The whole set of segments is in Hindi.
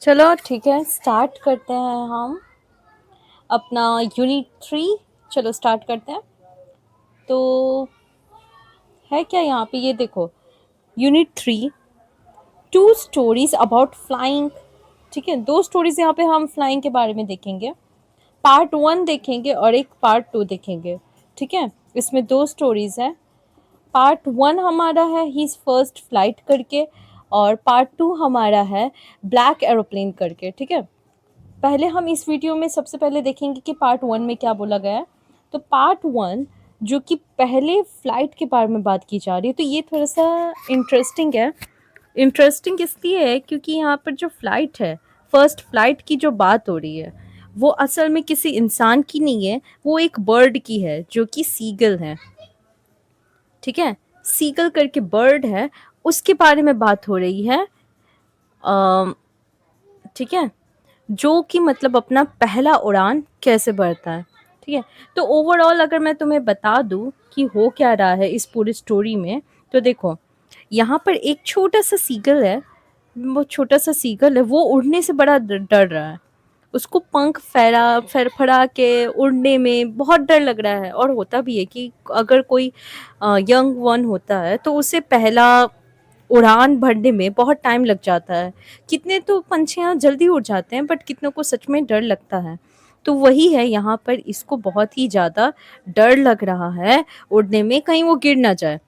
चलो ठीक है, स्टार्ट करते हैं हम अपना यूनिट 3। चलो स्टार्ट करते हैं। तो है क्या यहाँ पे, ये देखो, unit 3, two stories about flying. ठीक है, दो स्टोरीज यहाँ पे हम फ्लाइंग के बारे में देखेंगे। पार्ट 1 देखेंगे और एक पार्ट 2 देखेंगे। ठीक है, इसमें दो स्टोरीज है। पार्ट 1 हमारा है हिज फर्स्ट फ्लाइट करके, और पार्ट 2 हमारा है ब्लैक एरोप्लेन करके। ठीक है, पहले हम इस वीडियो में सबसे पहले देखेंगे कि पार्ट 1 में क्या बोला गया है। तो पार्ट 1 जो कि पहले फ्लाइट के बारे में बात की जा रही है, तो ये थोड़ा सा इंटरेस्टिंग है। इंटरेस्टिंग इसलिए है क्योंकि यहाँ पर जो फ्लाइट है, फर्स्ट फ्लाइट की जो बात हो रही है, वो असल में किसी इंसान की नहीं है, वो एक बर्ड की है जो कि सीगल है। ठीक है, सीगल करके बर्ड है, उसके बारे में बात हो रही है। ठीक है, जो कि मतलब अपना पहला उड़ान कैसे भरता है। ठीक है, तो ओवरऑल अगर मैं तुम्हें बता दूं कि हो क्या रहा है इस पूरी स्टोरी में, तो देखो, यहाँ पर एक छोटा सा सीगल है। वो छोटा सा सीगल है, वो उड़ने से बड़ा डर रहा है। उसको पंख फैला फड़फड़ा के उड़ने में बहुत डर लग रहा है। और होता भी है कि अगर कोई यंग वन होता है तो उसे पहला उड़ान भरने में बहुत टाइम लग जाता है। कितने तो पंछियाँ जल्दी उड़ जाते हैं, बट कितनों को सच में डर लगता है। तो वही है यहाँ पर, इसको बहुत ही ज़्यादा डर लग रहा है उड़ने में, कहीं वो गिर ना जाए।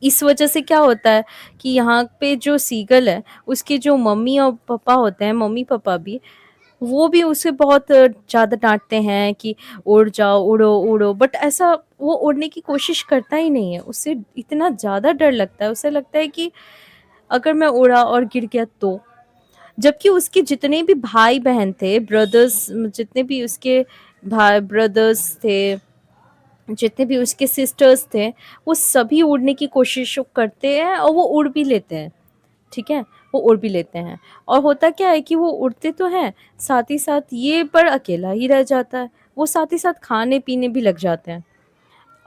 इस वजह से क्या होता है कि यहाँ पे जो सीगल है, उसके जो मम्मी और पापा होते हैं, मम्मी पापा भी, वो भी उसे बहुत ज़्यादा डांटते हैं कि उड़ जाओ, उड़ो उड़ो, बट ऐसा वो उड़ने की कोशिश करता ही नहीं है। उसे इतना ज़्यादा डर लगता है, उसे लगता है कि अगर मैं उड़ा और गिर गया तो। जबकि उसके जितने भी भाई बहन थे, ब्रदर्स, जितने भी उसके भाई ब्रदर्स थे, जितने भी उसके सिस्टर्स थे, वो सभी उड़ने की कोशिश करते हैं और वो उड़ भी लेते हैं। ठीक है, वो उड़ भी लेते हैं। और होता क्या है कि वो उड़ते तो हैं, साथ ही साथ ये पर अकेला ही रह जाता है। वो साथ ही साथ खाने पीने भी लग जाते हैं।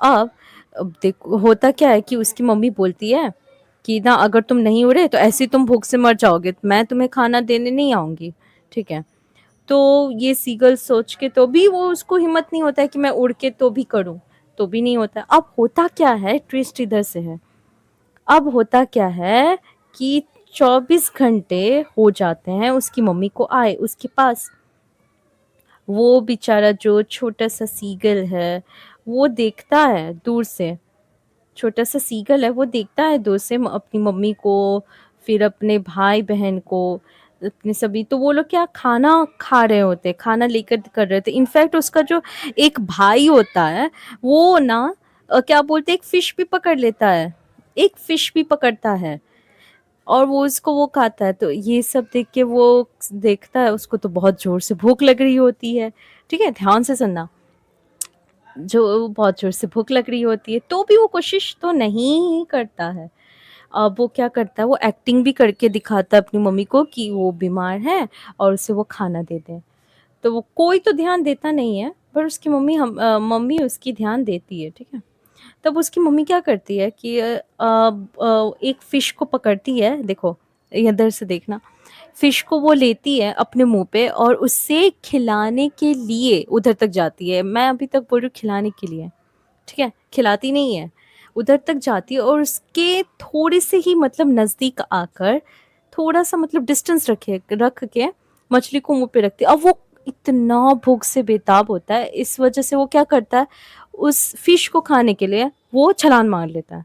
अब अब देखो, होता क्या है कि उसकी मम्मी बोलती है कि ना, अगर तुम नहीं उड़े तो ऐसे ही तुम भूख से मर जाओगे, मैं तुम्हें खाना देने नहीं आऊंगी। ठीक है, तो ये सीगल सोच के तो भी वो, उसको हिम्मत नहीं होता है कि मैं उड़ के तो भी करूं, तो भी नहीं होता है। अब होता क्या है, ट्विस्ट इधर से है। अब होता क्या है कि 24 घंटे हो जाते हैं उसकी मम्मी को आए उसके पास। वो बेचारा जो छोटा सा सीगल है, वो देखता है दूर से, छोटा सा सीगल है, वो देखता है दूर से अपनी मम्मी को, फिर अपने भाई बहन को, अपने सभी। तो वो लोग क्या खाना खा रहे होते, खाना लेकर कर रहे थे। इनफैक्ट उसका जो एक भाई होता है, वो ना क्या बोलते, एक फिश भी पकड़ लेता है, एक फिश भी पकड़ता है, और वो उसको वो खाता है। तो ये सब देख के वो देखता है, उसको तो बहुत जोर से भूख लग रही होती है। ठीक है, ध्यान से सुनना। जो बहुत जोर से भूख लग रही होती है, तो भी वो कोशिश तो नहीं करता है। अब वो क्या करता है, वो एक्टिंग भी करके दिखाता है अपनी मम्मी को कि वो बीमार है और उसे वो खाना दे दे। तो वो कोई तो ध्यान देता नहीं है, पर उसकी मम्मी उसकी ध्यान देती है। ठीक है, तब उसकी मम्मी क्या करती है कि एक फिश को पकड़ती है। देखो, इधर से देखना, फिश को वो लेती है अपने मुंह पे और उससे खिलाने के लिए उधर तक जाती है। मैं अभी तक बोल रही हूँ खिलाने के लिए। ठीक है, खिलाती नहीं है, उधर तक जाती है और उसके थोड़े से ही मतलब नज़दीक आकर, थोड़ा सा मतलब डिस्टेंस रख के मछली को मुंह पे रखती है। अब वो इतना भूख से बेताब होता है, इस वजह से वो क्या करता है, उस फिश को खाने के लिए वो छलांग मार लेता है।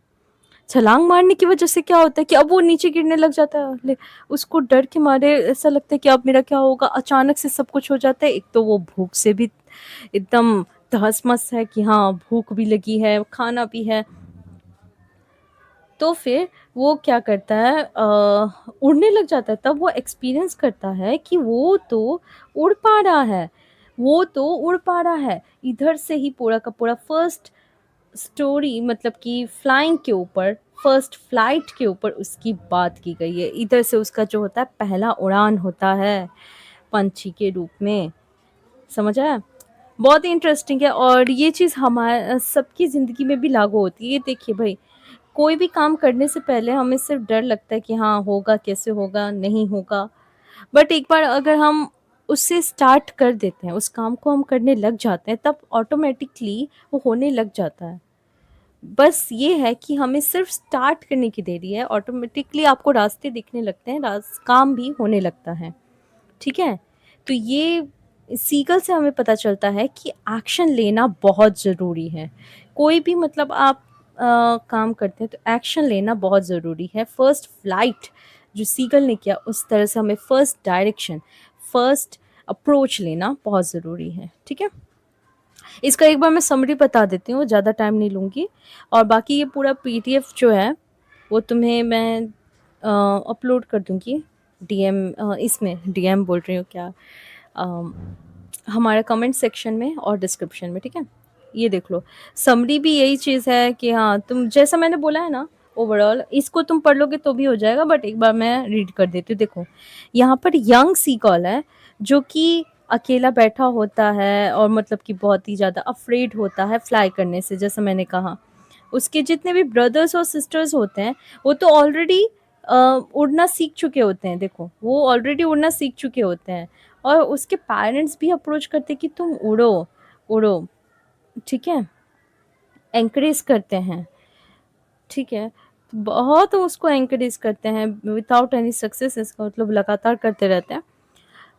छलांग मारने की वजह से क्या होता है कि अब वो नीचे गिरने लग जाता है। उसको डर के मारे ऐसा लगता है कि अब मेरा क्या होगा। अचानक से सब कुछ हो जाता है। एक तो वो भूख से भी एकदम तहस-महस है कि हाँ, भूख भी लगी है, खाना भी है। तो फिर वो क्या करता है, उड़ने लग जाता है। तब वो एक्सपीरियंस करता है कि वो तो उड़ पा रहा है, वो तो उड़ पा रहा है। इधर से ही पूरा का पूरा फर्स्ट स्टोरी, मतलब कि फ्लाइंग के ऊपर, फर्स्ट फ्लाइट के ऊपर उसकी बात की गई है। इधर से उसका जो होता है पहला उड़ान होता है पंछी के रूप में। समझ आया? बहुत ही इंटरेस्टिंग है, और ये चीज़ हमारे सबकी ज़िंदगी में भी लागू होती है। ये देखिए भाई, कोई भी काम करने से पहले हमें सिर्फ डर लगता है कि हाँ, होगा कैसे होगा, नहीं होगा। बट एक बार अगर हम उससे स्टार्ट कर देते हैं, उस काम को हम करने लग जाते हैं, तब ऑटोमेटिकली वो होने लग जाता है। बस ये है कि हमें सिर्फ स्टार्ट करने की देरी है, ऑटोमेटिकली आपको रास्ते दिखने लगते हैं, काम भी होने लगता है। ठीक है? तो ये सीगल से हमें पता चलता है कि एक्शन लेना बहुत ज़रूरी है। कोई भी मतलब आप काम करते हैं तो एक्शन लेना बहुत ज़रूरी है। फर्स्ट फ्लाइट जो सीगल ने किया, उस तरह से हमें फर्स्ट डायरेक्शन, फर्स्ट अप्रोच लेना बहुत ज़रूरी है। ठीक है? इसका एक बार मैं समरी बता देती हूँ, ज़्यादा टाइम नहीं लूँगी। और बाकी ये पूरा पीडीएफ जो है वो तुम्हें मैं अपलोड कर दूँगी डीएम, इसमें डीएम बोल रही हूँ क्या, अम, हमारे कमेंट सेक्शन में और डिस्क्रिप्शन में। ठीक है? ये देख लो, समरी भी यही चीज़ है कि हाँ, तुम जैसा मैंने बोला है ना, ओवरऑल इसको तुम पढ़ लोगे तो भी हो जाएगा, बट एक बार मैं रीड कर देती हूँ। देखो, यहाँ पर यंग सीकॉल है जो कि अकेला बैठा होता है और मतलब कि बहुत ही ज़्यादा अफ्रेड होता है फ्लाई करने से, जैसा मैंने कहा। उसके जितने भी ब्रदर्स और सिस्टर्स होते हैं वो तो ऑलरेडी उड़ना सीख चुके होते हैं। देखो, वो ऑलरेडी उड़ना सीख चुके होते हैं और उसके पेरेंट्स भी अप्रोच करते हैं कि तुम उड़ो, उड़ो। ठीक है? एनकरेज करते हैं। ठीक है? तो बहुत उसको एनकरेज करते हैं विदाउट एनी सक्सेस, इसका मतलब लगातार करते रहते हैं।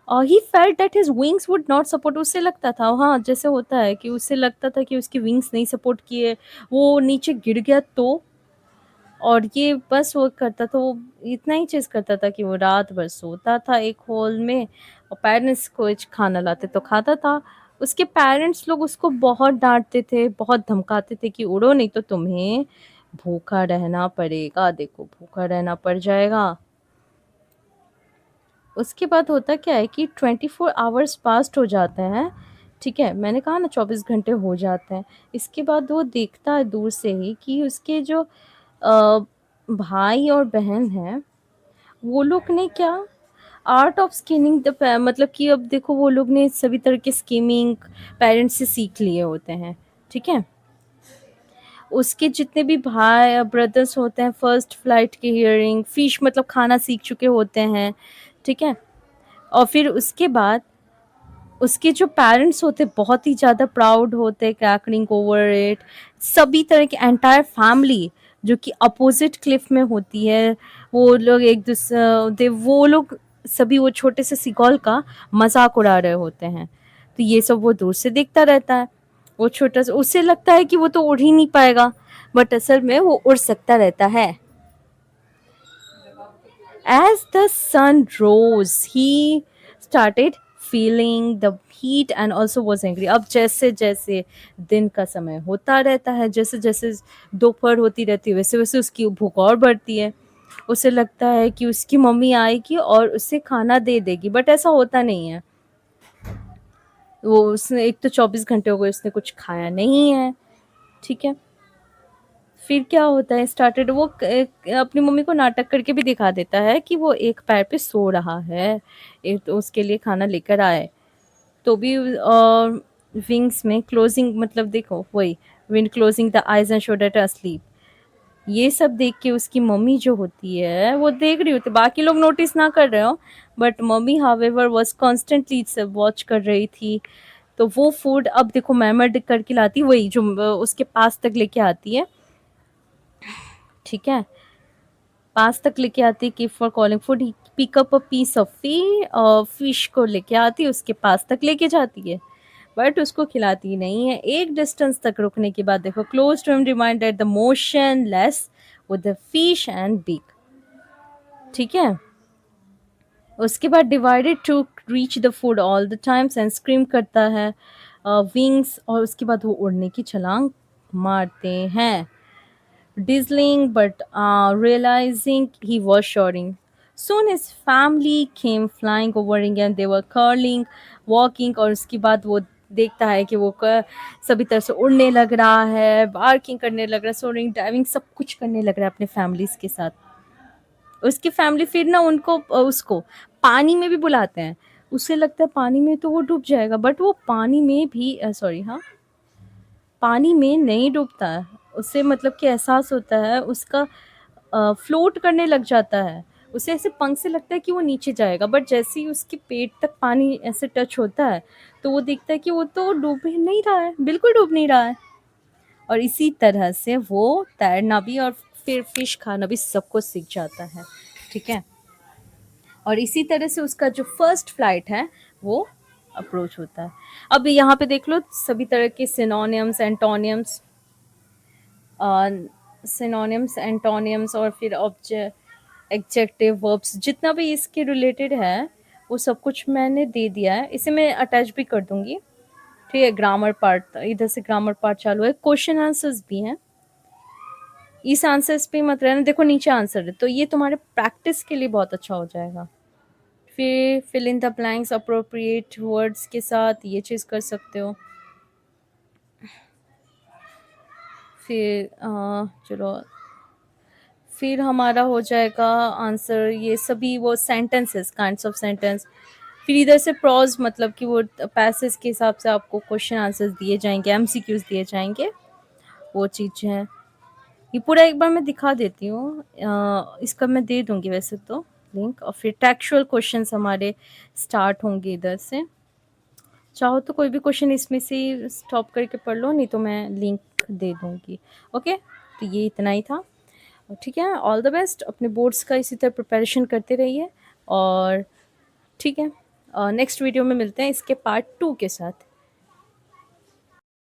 He felt that his wings would not support. उससे लगता था, हाँ, जैसे होता है कि उससे लगता था कि उसकी विंग्स नहीं सपोर्ट किए, वो नीचे गिर गया तो। और ये बस वो करता था, वो इतना ही चीज़ करता था कि वो रात भर सोता था एक होल में और पेरेंट्स कुछ खाना लाते तो खाता था। उसके पेरेंट्स लोग उसको बहुत डांटते थे, बहुत धमकाते थे कि उड़ो नहीं तो तुम्हें भूखा रहना पड़ेगा, देखो भूखा रहना पड़ जाएगा। उसके बाद होता क्या है कि 24 आवर्स पास्ट हो जाते हैं। ठीक है? मैंने कहा ना 24 घंटे हो जाते हैं। इसके बाद वो देखता है दूर से ही कि उसके जो भाई और बहन हैं, वो लोग ने क्या आर्ट ऑफ स्किनिंग द मतलब कि अब देखो, वो लोग ने सभी तरह के स्कीमिंग पेरेंट्स से सीख लिए होते हैं। ठीक है? उसके जितने भी भाई ब्रदर्स होते हैं, फर्स्ट फ्लाइट की हियरिंग, फिश मतलब खाना सीख चुके होते हैं। ठीक है? और फिर उसके बाद उसके जो पेरेंट्स होते बहुत ही ज़्यादा प्राउड होते, क्रैकलिंग ओवर इट। सभी तरह के एंटायर फैमिली जो कि अपोजिट क्लिफ में होती है, वो लोग एक दूसरे वो लोग सभी वो छोटे से सिकॉल का मजाक उड़ा रहे होते हैं। तो ये सब वो दूर से देखता रहता है। वो छोटा सा, उसे लगता है कि वो तो उड़ ही नहीं पाएगा, बट असल में वो उड़ सकता रहता है। As the sun rose, he started feeling the heat and also was angry. अब जैसे जैसे दिन का समय होता रहता है, जैसे जैसे दोपहर होती रहती है, वैसे वैसे उसकी भूख और बढ़ती है। उसे लगता है कि उसकी मम्मी आएगी और उसे खाना दे देगी, बट ऐसा होता नहीं है। वो उसने एक तो 24 घंटे हो गए उसने कुछ खाया नहीं है। ठीक है? फिर क्या होता है, स्टार्टेड वो अपनी मम्मी को नाटक करके भी दिखा देता है कि वो एक पैर पे सो रहा है, एक तो उसके लिए खाना लेकर आए। तो भी विंग्स में क्लोजिंग मतलब देखो वही, wind closing the eyes and show that asleep। ये सब देख के उसकी मम्मी जो होती है वो देख रही होती, बाकी लोग नोटिस ना कर रहे हो, but mummy however was constantly watch कर रही थी। तो वो फूड अब देखो मैमर करके लाती, वही जो उसके पास तक लेके आती है। ठीक है? पास तक लेके आती कि for calling food, pick up a piece of fish को लेके आती, उसके पास तक लेके जाती है, बट उसको खिलाती नहीं है। एक डिस्टेंस तक रुकने के बाद देखो, close to him reminded the motionless with the fish and big. ठीक है? उसके बाद divided to reach the food all the times and scream करता है विंग्स, और उसके बाद वो उड़ने की छलांग मारते हैं, dazzling but realizing he was soaring. Soon his family came flying over again. They were curling, walking, और उसके बाद वो देखता है कि वो सभी तरह से उड़ने लग रहा है, बार्किंग करने लग रहा है, सोरिंग, डाइविंग, सब कुछ करने लग रहा है अपने फैमिलीज के साथ। उसकी फैमिली फिर ना उनको उसको पानी में भी बुलाते हैं। उसे लगता है पानी में तो वो डूब जाएगा, बट वो पानी में भी सॉरी हाँ, पानी में नहीं डूबता है। उसे मतलब कि एहसास होता है उसका फ्लोट करने लग जाता है। उसे ऐसे पंख से लगता है कि वो नीचे जाएगा, बट जैसे ही उसके पेट तक पानी ऐसे टच होता है, तो वो दिखता है कि वो तो डूब ही नहीं रहा है, बिल्कुल डूब नहीं रहा है। और इसी तरह से वो तैरना भी और फिर फिश खाना भी सब कुछ सीख जाता है, ठीक है? और इसी तरह से उसका जो फर्स्ट फ्लाइट है, वो अप्रोच होता है। अब यहाँ पे देख लो सभी तरह के सिनोनियम्स, एंटोनियम्स, सिनोनियम्स, एंटोनियम्स और फिर एडजेक्टिव, वर्ब्स, जितना भी इसके रिलेटेड है, वो सब कुछ मैंने दे दिया है। इसे मैं अटैच भी कर दूँगी, ठीक है? ग्रामर पार्ट, इधर से ग्रामर पार्ट चालू है, क्वेश्चन आंसर्स भी हैं। इस आंसर्स पे मत रहना, देखो नीचे आंसर है, तो ये तुम्हारे प्रैक्टिस के लिए बहुत अच्छा हो जाएगा। फिर fill in the blanks appropriate words के साथ ये चीज़ कर सकते हो। फिर चलो, फिर हमारा हो जाएगा आंसर, ये सभी वो सेंटेंसेस, काइंड्स ऑफ सेंटेंस। फिर इधर से प्रॉज, मतलब कि वो पैसेज के हिसाब से आपको क्वेश्चन आंसर्स दिए जाएंगे, एमसीक्यूज दिए जाएंगे, वो चीज़ है। ये पूरा एक बार मैं दिखा देती हूँ, इसका मैं दे दूंगी वैसे तो लिंक। और फिर टेक्सचुअल क्वेश्चंस हमारे स्टार्ट होंगे इधर से। चाहो तो कोई भी क्वेश्चन इसमें से स्टॉप करके पढ़ लो, नहीं तो मैं लिंक दे दूंगी। ओके, तो ये इतना ही था, ठीक है? ऑल द बेस्ट, अपने बोर्ड्स का इसी तरह प्रिपरेशन करते रहिए, और ठीक है, नेक्स्ट वीडियो में मिलते हैं इसके पार्ट 2 के साथ।